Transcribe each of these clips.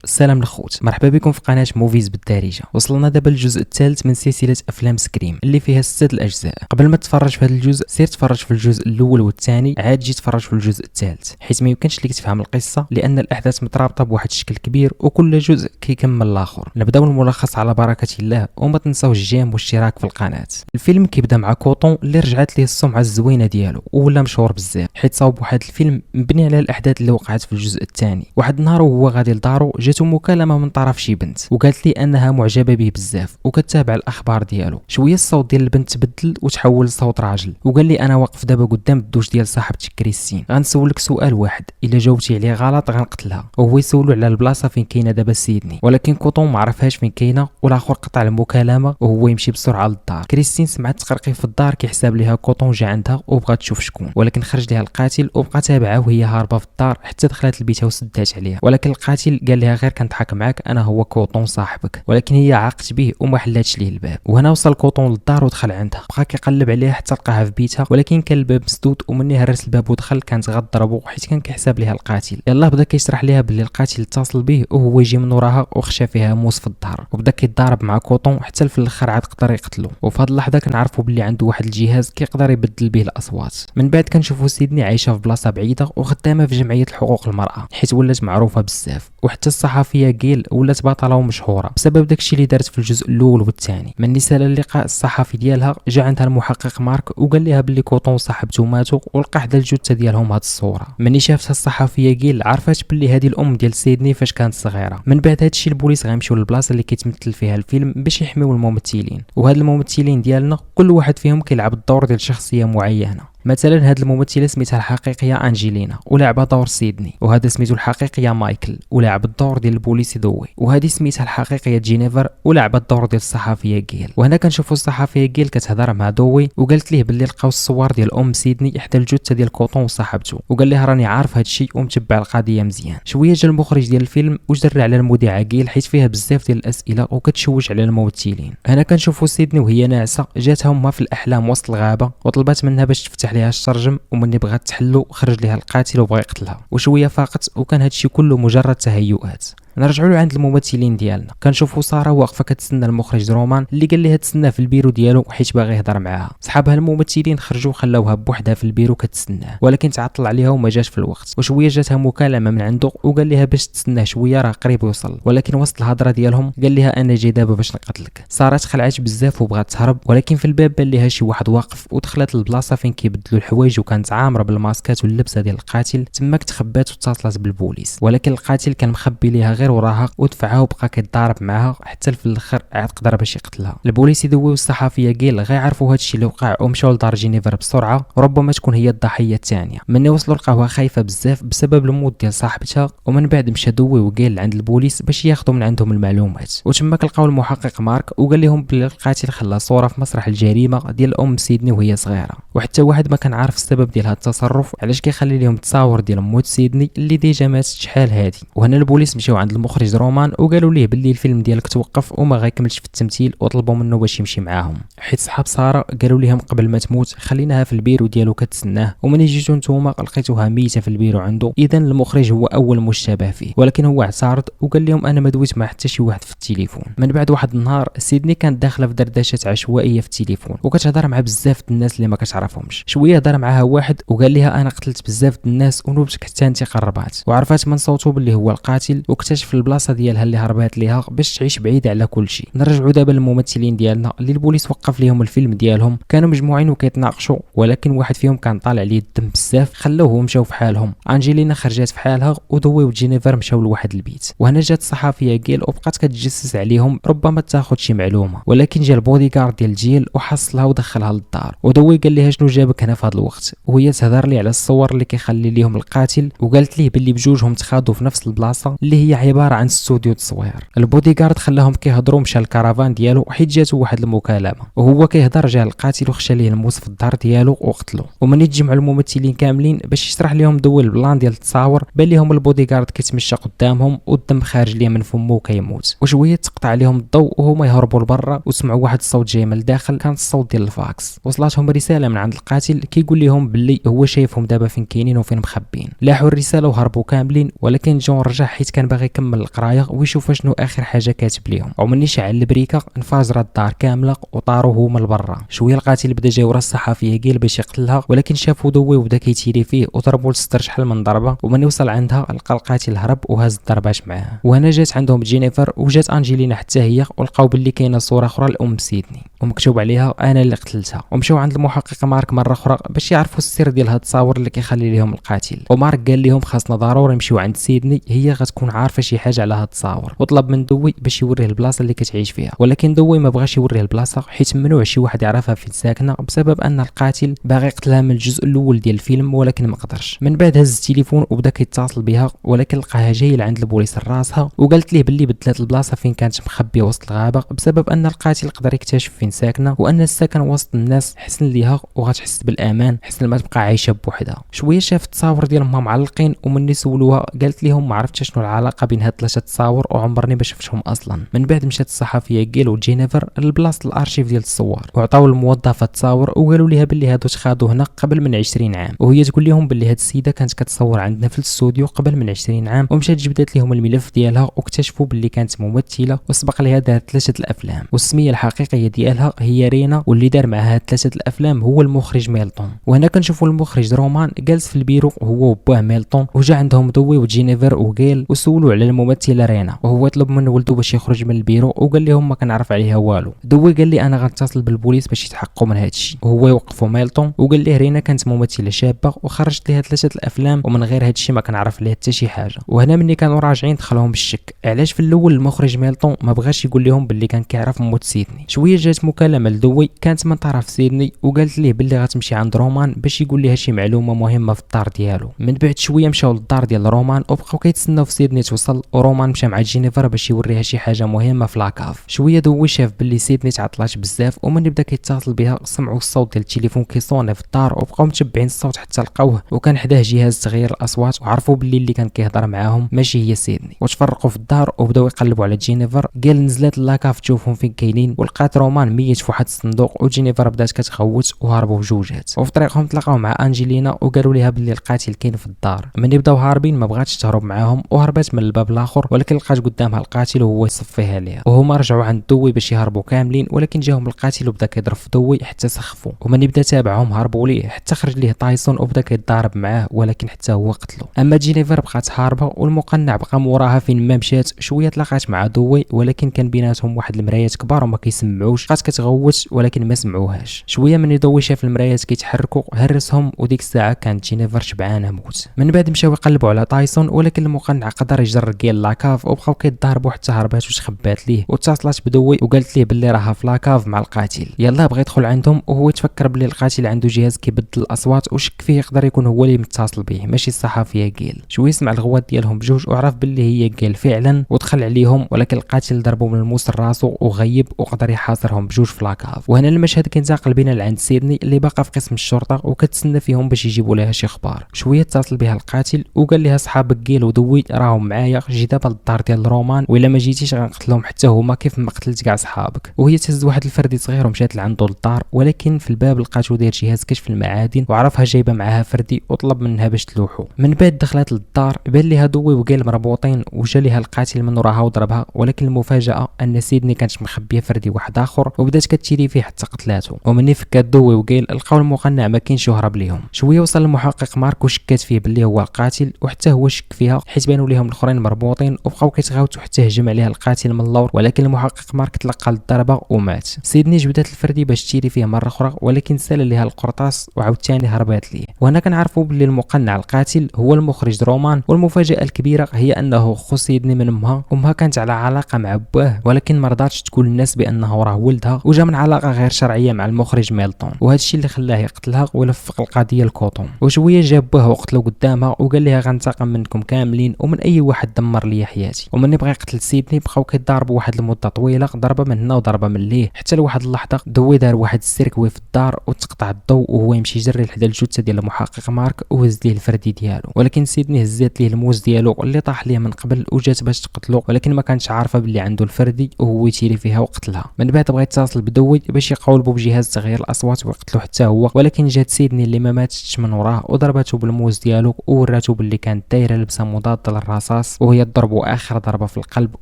السلام الخوت، مرحبا بكم في قناه موفيز بالدارجه. وصلنا دابا للجزء الثالث من سلسله افلام سكريم اللي فيها 6 الاجزاء. قبل ما تتفرج في هذا الجزء سير تفرج في الجزء الاول والثاني، عاد جي تفرج في الجزء الثالث، حيت ما يمكنش لك تفهم القصه لان الاحداث مترابطه بواحد الشكل كبير وكل جزء كيكمل الاخر. نبداو الملخص على بركه الله، وما تنساوش الجيم والاشتراك في القناه. الفيلم كيبدا مع كوطون اللي رجعت ليه السمعه الزوينه ديالو ولا مشهور بزاف، حيت صاوب واحد الفيلم مبني على الاحداث اللي وقعت في الجزء الثاني. واحد النهار وهو غادي لدارو جاتو مكالمه من طرف شي بنت وقالت لي انها معجبه به بزاف وكتتابع الاخبار ديالو. شويه الصوت ديال البنت تبدل وتحول لصوت راجل وقال لي انا واقف دابا قدام الدوش ديال صاحبتك كريستين، غنسولك سؤال واحد، الا جاوبتي عليه غلط غنقتلها. وهو يسولو على البلاصه فين كاينه دابا سيدني، ولكن كوطون ما عرفهاش فين كاينه. والاخر قطع المكالمه وهو يمشي بسرعه للدار. كريستين سمعت تقرقي في الدار كيحساب ليها كوطون جا عندها وبغات تشوف شكون، ولكن خرج ليها القاتل وبقى تابعها وهي هاربه في الدار حتى دخلت لبيتها وسدات عليها. ولكن القاتل قال لها غير كنضحك معاك، انا هو كوطون صاحبك. ولكن هي عاقت به وما حلاتش ليه الباب. وهنا وصل كوطون للدار ودخل عندها، بقى كيقلب عليها حتى لقاها في بيتها، ولكن كان الباب مسدود. ومني هرس الباب ودخل كانت غضربو حيت كان كيحساب ليها القاتل. يلاه بدا كيشرح ليها باللي القاتل اتصل به وهو يجي من وراها وخشى فيها موس في الظهر، وبدا كيتضارب مع كوطون حتى في الاخر عاد قدر يقتلو. وفي هذه اللحظه كنعرفوا باللي عنده واحد الجهاز كيقدر يبدل به الاصوات. من بعد كنشوفوا سيدني عايشه في بلاصه بعيده وخدامه في جمعيه حقوق المراه حيت ولات معروفه بزاف. وحتى الصحفيه جيل ولات بطله ومشهوره بسبب داكشي اللي دارت في الجزء الاول والثاني. من نسال اللقاء الصحفي ديالها جا عندها المحقق مارك وقال لها باللي كوطون وصاحبته ماتوا ولقى حدا الجثه ديالهم هاد الصوره. مني شافتها الصحفيه جيل عرفات باللي هذه الام ديال سيدني فاش كانت صغيره. من بعد هادشي البوليس غيمشيو للبلاصه اللي كيتمثل فيها الفيلم باش يحميو الممثلين. وهاد الممثلين ديالنا كل واحد فيهم كيلعب الدور ديال شخصيه معينه. مثلا هاد الممثله سميتها الحقيقيه انجيلينا ولعبها دور سيدني، وهذا سميتو الحقيقيه مايكل ولعب الدور ديال البوليسي دوي، وهذه سميتها الحقيقيه جينيفر ولعبت الدور ديال الصحفيه جيل. وهنا كنشوفوا الصحفيه جيل كتهضر مع دوي وقالت ليه باللي لقاو الصور ديال ام سيدني حتى الجثه ديال كوطون وصاحبته، وقال لها راني عارف هادشي ومتبع القضيه مزيان. شويه جا المخرج ديال الفيلم وجر على المذيعه جيل حيت فيها بزاف ديال الاسئله وكتشوش على الممثلين. هنا كنشوفوا سيدني وهي ناعسه جاتها امها في الاحلام وسط الغابه وطلبات منها باش تفتح ليها الشرجم، ومني بغات تحلو خرج ليها القاتل وبغى يقتلها. وشويه فاقت وكان هادشي كله مجرد تهيؤات. نرجعوا له عند الممثلين ديالنا. كنشوفوا ساره واقفه كتسنى المخرج رومان اللي قال لها تسنى في البيرو ديالو حيت باغي يهضر معاها. صحابها الممثلين خرجوا خلاوها بوحدها في البيرو كتسناه، ولكن تعطل عليها وما جاش في الوقت. وشويه جاتها مكالمه من عنده وقال لها باش تسناه شويه راه قريب يوصل، ولكن وسط الهضره ديالهم قال لها انا جاي دابا باش نقتلك. ساره تخلعت بزاف وبغات تهرب، ولكن في الباب بان لها شي واحد واقف ودخلت للبلاصه فين كيبدلوا الحوايج وكانت عامره بالماسكات واللبسه ديال القاتل. تماك تخبات واتصلت بالبوليس، ولكن القاتل كان مخبي ليها غير وراها ودفعها وبقى كيتضارب معاها حتى في الاخر عاد قدر باش يقتلها. البوليس يدويو الصحفيه جيل غير يعرفوا هادشي اللي وقع ومشاو لدار جينيفر بسرعه، وربما تكون هي الضحيه الثانيه. مني وصلوا لقاوها خايفه بزاف بسبب الموت ديال صاحبتها. ومن بعد مشى دوي وجيل عند البوليس باش ياخذوا من عندهم المعلومات. وتماك لقاو المحقق مارك وقال لهم بلي القاتل خلى صوره في مسرح الجريمه ديال ام سيدني وهي صغيره، وحتى واحد ما كان عارف السبب ديال هذا التصرف علاش كيخلي لهم تصاور ديال موت سيدني اللي ديجا ماتت شحال هادي. وهنا البوليس مشاو عند المخرج رومان وقالوا ليه باللي الفيلم ديالك توقف وما غيكملش في التمثيل، وطلبوا منه باش يمشي معاهم حيت صحاب ساره قالوا لهم قبل ما تموت خليناها في البيرو ديالو كتسناه، ومن جيتو نتوما لقيتوها ميته في البيرو عنده. اذا المخرج هو اول مشتبه فيه، ولكن هو اعترض وقال لهم انا ما دويت مع حتى شي واحد في التليفون. من بعد واحد النهار سيدني كانت داخله في دردشات عشوائيه في التليفون وكتهضر مع بزاف الناس اللي ما كتعرفهمش. شويه هضر معاها واحد وقال لها انا قتلت بزاف الناس ونوبتك حتى انت قربات، وعرفات من صوته باللي هو القاتل واكتشف البلاصه ديالها اللي هربات ليها باش تعيش بعيده على كل شيء. نرجعوا دابا للممثلين ديالنا اللي البوليس وقف ليهم الفيلم ديالهم. كانوا مجموعين وكيتناقشوا، ولكن واحد فيهم كان طالع ليه الدم بزاف خلوه ومشاو في حالهم. انجيلينا خرجت في حالها ودوي وجينيفر مشاو لواحد البيت. وهنا جات الصحفيه جيل وبقات كتجسس عليهم ربما تاخذ شي معلومه، ولكن جا البودي غارد ديال جيل وحصلها ودخلها للدار. ودوي قال لها شنو جابك هنا في هذا الوقت، وهي تهضر لي على الصور اللي كيخلي ليهم القاتل، وقالت ليه باللي بجوجهم تخادوا في نفس البلاصه اللي هي عباره عن استوديو تصوير. البودي غارد خلاهم كيهضروا مشى الكرفان ديالو حيت جاتو واحد المكالمه، وهو كيهضر جا القاتل وخشى ليه الموس في الدار ديالو وقتلو. ومن يتجمعوا الممثلين كاملين باش يشرح لهم دوي البلان ديال التصاور بان لهم البودي غارد كيتمشى قدامهم والدم خارج ليه من فمه وكيموت. وشويه تقطع عليهم الضوء وهما يهربوا لبرا وسمعوا واحد الصوت جاي من الداخل، كان الصوت ديال الفاكس. وصلتهم رساله من عند القاتل كيقول لهم باللي هو شايفهم دابا فين كاينين وفين مخبين. لاحوا الرساله وهربوا كاملين، ولكن جون رجع حيت كان باغي يكمل القرايه ويشوف شنو اخر حاجه كاتب ليهم. ومني شعل البريكه انفجر الدار كامله وطاروا هما لبرا. شويه القاتل بدا جاي ورا الصحفيه قال باش يقتلها، ولكن شافو ضوي وبدا كيتيري فيه وضربوا الستر شحال من ضربه. ومن وصل عندها لقى القاتل هرب وهز الضربات معاه. وهنا جات عندهم جينيفر وجات انجلينا حتى هي، ولقاو باللي كاينه صوره اخرى لام سيدني ومكتوب عليها انا اللي قتلتها. ومشاو عند المحقق مارك مره اخرى باش يعرفوا السر ديال هاد التصاور اللي كيخلي لهم القاتل. ومارك قال لهم خاصنا ضروري نمشيو عند سيدني، هي غتكون عارفه شي حاجه على هاد التصاور. وطلب من دوي باش يوريه البلاصه اللي كتعيش فيها، ولكن دوي ما بغاش يوريه البلاصه حيت ممنوع شي واحد يعرفها فين ساكنه بسبب ان القاتل باغي يقتلها من الجزء الاول ديال الفيلم ولكن ما قدرش. من بعد هز التليفون وبدا كيتصل بها، ولكن لقاها جاي لعند البوليس راسها وقالت ليه باللي بدلات البلاصه فين كانت مخبيه وسط الغابه بسبب ان القاتل يقدر يكتشف فين ساكنه، وان السكن وسط الناس حسن ليها وغتحس بالامان حسن ما تبقى عايشه بوحدها. شويه شافت التصاور ديالهم معلقين، ومني سولوها قالت لهم ما عرفتش شنو العلاقه بين هاد ثلاثه تصاور وعمرني ما شفتهم اصلا. من بعد مشات الصحفيه قيل وجينيفر لبلاصه الارشيف ديال الصور وعطاو الموظفه التصاور وقالوا ليها باللي هادو تخادوا هنا قبل من 20 عام، وهي تقول لهم باللي هاد السيده كانت كتصور عندنا في الاستوديو قبل من 20 عام. ومشات جبدت لهم الملف ديالها واكتشفوا باللي كانت ممثله وسبق لها دارت 3 الافلام، والسميه الحقيقيه ديالها هي رينا، واللي دار معها 3 الافلام هو المخرج ميلتون. وهنا كنشوفوا المخرج رومان جالس في البيرو هو وباه ميلتون، وجا عندهم دوي وجينيفر وقيل وسولوا على الممثله رينا، وهو طلب من ولده باش يخرج من البيرو وقال لهم ما كنعرف عليها والو. دوي قال لي انا غنتصل بالبوليس باش يتحققوا من هذا الشيء، وهو يوقفوا ميلتون وقال ليه رينا كانت ممثله شابه وخرجت ليها 3 الافلام ومن غير هذا الشيء ما كنعرف عليها حتى شي حاجه. وهنا ملي كانوا راجعين دخلهم بالشك علاش في الاول المخرج ميلتون ما بغاش يقول لهم باللي كان كيعرف موت سيدني. شويه جات مكالمه لدوي كانت من طرف سيدني وقالت ليه باللي غتمشي عند رومان باش يقول لها شي معلومه مهمه في الدار ديالو. من بعد شويه مشاو للدار ديال رومان وبقاو كيتسناو في سيدني توصل، ورومان مشى مع جينيفر باش يوريها شي حاجه مهمه في لاكاف. شويه دوي شاف باللي سيدني تعطلات بزاف، ومن بدا كيتصل بها سمعوا الصوت ديال التليفون كيصوني في الدار وبقاو متبعين الصوت حتى لقاوه، وكان حداه جهاز تغيير الاصوات وعرفوا باللي اللي كان كيهضر معاهم ماشي هي سيدني. وتفرقوا في الدار وبداو يقلبوا على جينيفر. قال نزلت لاكاف تشوفهم فين كاينين، ولقات رومان ميت في واحد الصندوق، وجينيفر بدات كتخوت وهربوا بجوجات. وفي طريقهم تلاقاو مع انجلينا وقالوا ليها باللي القاتل كاين في الدار. ملي بداو هاربين ما بغاتش تهرب معاهم وهربت من الباب الاخر، ولكن لقات قدامها القاتل وهو يصفيها ليها. وهما رجعوا عند دوي باش يهربوا كاملين، ولكن جاهم القاتل وبدا كيضرب في دوي حتى سخفوا. ومن بدا تابعهم هربوا ليه حتى خرج ليه تايسون وبدا كيتضارب معاه، ولكن حتى هو قتلو. اما جينيفر بقات هاربه والمقنع بقى موراها فين ما مشات. شويه تلاقات مع دوي ولكن كان بيناتهم واحد المرايات كبار وما كيسمعوش، بقات كتغوت ولكن ما سمعوهاش. شويه من دوي شاف المرايات كيتحركوا هرسهم، وديك الساعه كانت جينيفر شبعانه موت. من بعد مشاو يقلبوا على تايسون، ولكن المقنع قدر يجر كيل لاكاف وبقاو كيتضاربوا حتى هربات وتخبات ليه، واتصلت بدوي وقالت ليه باللي راها في لاكاف مع القاتل. يلا بغى يدخل عندهم، وهو تفكر باللي القاتل عنده جهاز كيبدل الاصوات وشك فيه يقدر يكون هو اللي متصل به ماشي الصحفيه كيل. شويه سمع الغوات ديالهم بجوج وعرف باللي هي كيل فعلا ودخل عليهم، ولكن القاتل ضربوا من الموس راسو وغيب وقدر يحاصرهم بجوج في لاكاف. وهنا المشهد كينتقل بينا لعند سيدني اللي باقا في قسم الشرطه وكتسنى فيهم باش يجيبوا لها شي اخبار. شويه اتصل بها القاتل وقال لها صحابك كيل ودوي راهم معايا، جي دابا للدار ديال رومان وإلا ما جيتيش غنقتلهم حتى هما كيف ما قتلت كاع صحابك. وهي تهز واحد الفردي صغير ومشات لعندو للدار، ولكن في الباب لقاتو داير جهاز كشف المعادن وعرفها جايبه معاها فردي وطلب منها باش تلوحو. من بعد دخلت للدار بان ليها دوي وقال مربوطين، وجا ليها القاتل من وراها وضربها، ولكن المفاجاه ان سيدني كانت مخبيه فردي واحد اخر وبدات كتشيري فيه حتى قتلاته. ومني فكات دوي وقال لقاو المقنع ما كاينش يهرب ليهم. شويه وصل المحقق مارك وشكات فيه باللي هو القاتل، وحتى هو شك فيها حيت بانوا ليهم الاخرين مربوطين وبقاو كيتغاوتوا حتى هجم عليها القاتل من اللور، ولكن المحقق مارك تلقى الضربه ومات. سيدني جبدت الفردي باش تشيري فيه مره اخرى، ولكن سال ليها القرطاس وعاوتاني هربات ليه. وهنا كنعرفوا باللي المقنع القاتل هو المخرج رومان. والمفاجاه الكبيره هي انه خو سيدني من امها كانت على علاقه مع باه، ولكن ما رضاتش تقول للناس بانه راه ولدها، وجا من علاقه غير شرعيه مع المخرج ميلتون، وهذا الشيء اللي خلاه يقتلها ويلفق القضيه الكوطون. وشويه جاب باه وقتلو قدامها وقال لها غنتقم منكم كاملين ومن اي واحد دمر لي حياتي. ومن بغى يقتل سيدني بقاو كيضاربوا واحد المده طويله، ضربه من هنا وضربه من ليه، حتى لواحد اللحظه دوي دار واحد السيركوي في الدار وتقطع الضوء وهو يمشي يجري لحدا الجثه ديال المحقق مارك وهز ليه الفردي ديالو، ولكن سيدني هزات ليه الموز ديالو اللي طاح ليه من قبل وجات باش تقتلو، ولكن ما كانتش عارفه باللي عنده الفردي وهو يتيري فيها وقتلها. من بعد بغى يتصل اتصل بدوي باش يقولبوا بجهاز تغيير الاصوات ويقتلوا حتى هو، ولكن جات سيدني اللي ما ماتش من وراه وضربته بالموس ديالو ووراته باللي كانت دايره لبسه مضاده للرصاص وهي تضربو اخر ضربه في القلب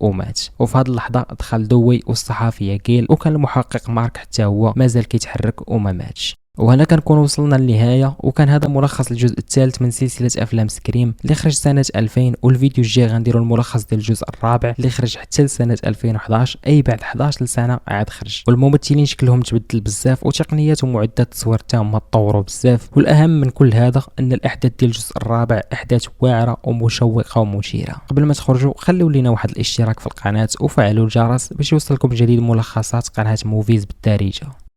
ومات. وفي هذه اللحظه دخل دوي والصحفيه جيل، وكان المحقق مارك حتى هو مازال كيتحرك وما ماتش. وهنا كنكون وصلنا للنهايه، وكان هذا ملخص الجزء الثالث من سلسله افلام سكريم اللي خرج سنه 2000. والفيديو الجاي غنديروا الملخص ديال الجزء الرابع اللي خرج حتى لسنه 2011، اي بعد 11 سنه عاد خرج. والممثلين شكلهم تبدل بزاف وتقنيات ومعدات التصوير تاعهم تطوروا بزاف. والاهم من كل هذا ان الاحداث ديال الجزء الرابع احداث واعره ومشوقه ومثيره. قبل ما تخرجوا خليو لينا واحد الاشتراك في القناه وفعلوا الجرس باش يوصلكم جديد ملخصات قناه موفيز بالدارجه.